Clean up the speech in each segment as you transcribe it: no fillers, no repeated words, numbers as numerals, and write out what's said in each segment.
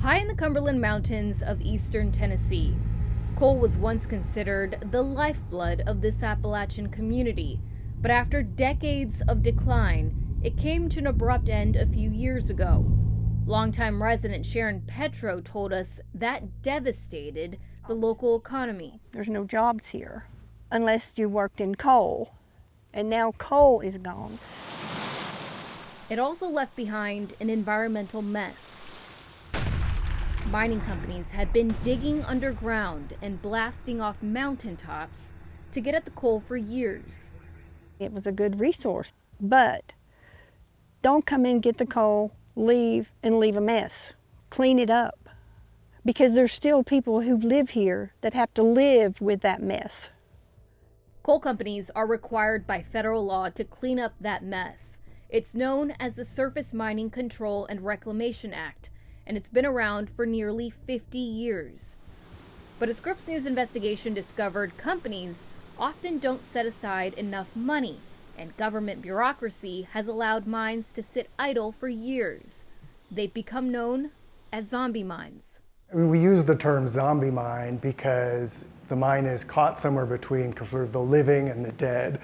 High in the Cumberland Mountains of eastern Tennessee, coal was once considered the lifeblood of this Appalachian community, but after decades of decline, it came to an abrupt end a few years ago. Longtime resident Sharon Petro told us that devastated the local economy. There's no jobs here unless you worked in coal, and now coal is gone. It also left behind an environmental mess. Mining companies had been digging underground and blasting off mountaintops to get at the coal for years. It was a good resource, but don't come in, get the coal, leave, and leave a mess. Clean it up, because there's still people who live here that have to live with that mess. Coal companies are required by federal law to clean up that mess. It's known as the Surface Mining Control and Reclamation Act, and it's been around for nearly 50 years. But a Scripps News investigation discovered companies often don't set aside enough money, and government bureaucracy has allowed mines to sit idle for years. They've become known as zombie mines. We use the term zombie mine because the mine is caught somewhere between sort of the living and the dead.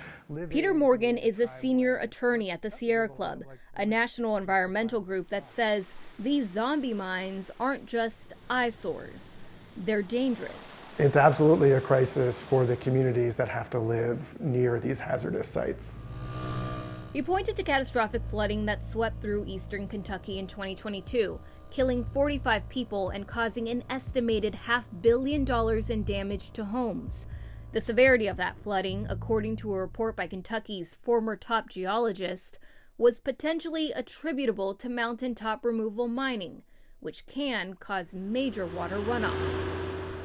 Peter Morgan is a senior attorney at the Sierra Club, a national environmental group that says these zombie mines aren't just eyesores, they're dangerous. It's absolutely a crisis for the communities that have to live near these hazardous sites. He pointed to catastrophic flooding that swept through eastern Kentucky in 2022, killing 45 people and causing an estimated $500 million in damage to homes. The severity of that flooding, according to a report by Kentucky's former top geologist, was potentially attributable to mountaintop removal mining, which can cause major water runoff.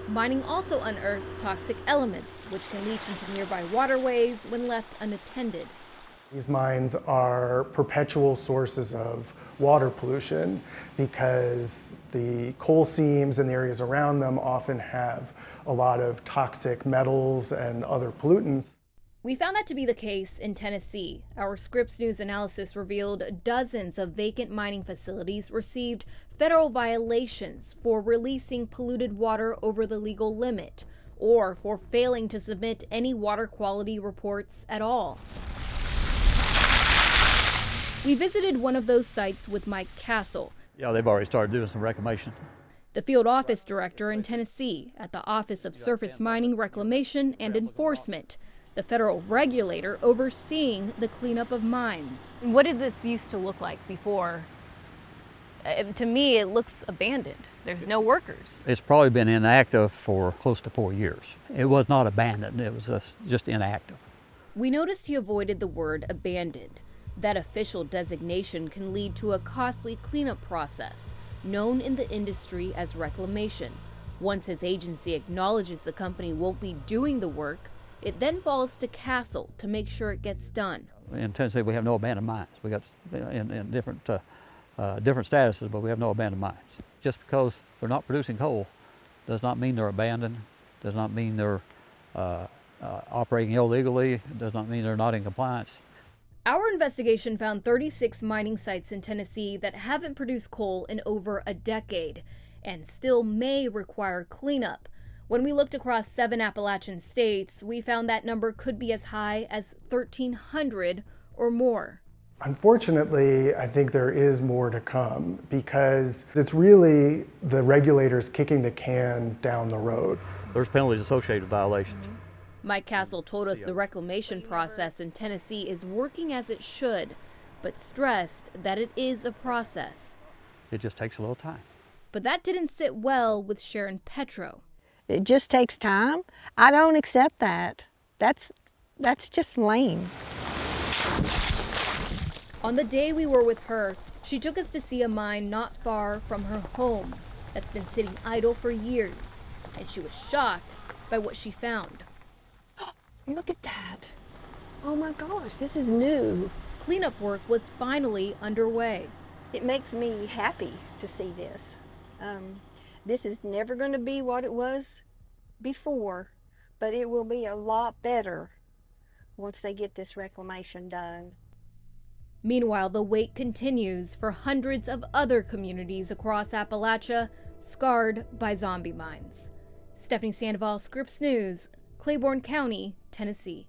Mining also unearths toxic elements, which can leach into nearby waterways when left unattended. These mines are perpetual sources of water pollution because the coal seams and the areas around them often have a lot of toxic metals and other pollutants. We found that to be the case in Tennessee. Our Scripps News analysis revealed dozens of vacant mining facilities received federal violations for releasing polluted water over the legal limit or for failing to submit any water quality reports at all. We visited one of those sites with Mike Castle. Yeah, they've already started doing some reclamation. The field office director in Tennessee at the Office of Surface Mining Reclamation and Enforcement, the federal regulator overseeing the cleanup of mines. What did this used to look like before? To me, it looks abandoned. There's no workers. It's probably been inactive for close to 4 years. It was not abandoned, it was just inactive. We noticed he avoided the word abandoned. That official designation can lead to a costly cleanup process, known in the industry as reclamation. Once his agency acknowledges the company won't be doing the work, it then falls to Castle to make sure it gets done. In Tennessee, we have no abandoned mines. We got in different statuses, but we have no abandoned mines. Just because they're not producing coal does not mean they're abandoned, does not mean they're operating illegally, does not mean they're not in compliance. Our investigation found 36 mining sites in Tennessee that haven't produced coal in over a decade and still may require cleanup. When we looked across 7 Appalachian states, we found that number could be as high as 1,300 or more. Unfortunately, I think there is more to come because it's really the regulators kicking the can down the road. There's penalties associated with violations. Mike Castle told us the reclamation process in Tennessee is working as it should, but stressed that it is a process. It just takes a little time. But that didn't sit well with Sharon Petro. It just takes time. I don't accept that. That's just lame. On the day we were with her, she took us to see a mine not far from her home that's been sitting idle for years, and she was shocked by what she found. Look at that. Oh my gosh, this is new. Cleanup work was finally underway. It makes me happy to see this. This is never going to be what it was before, but it will be a lot better once they get this reclamation done. Meanwhile, the wait continues for hundreds of other communities across Appalachia scarred by zombie mines. Stephanie Sandoval, Scripps News, Claiborne County, Tennessee.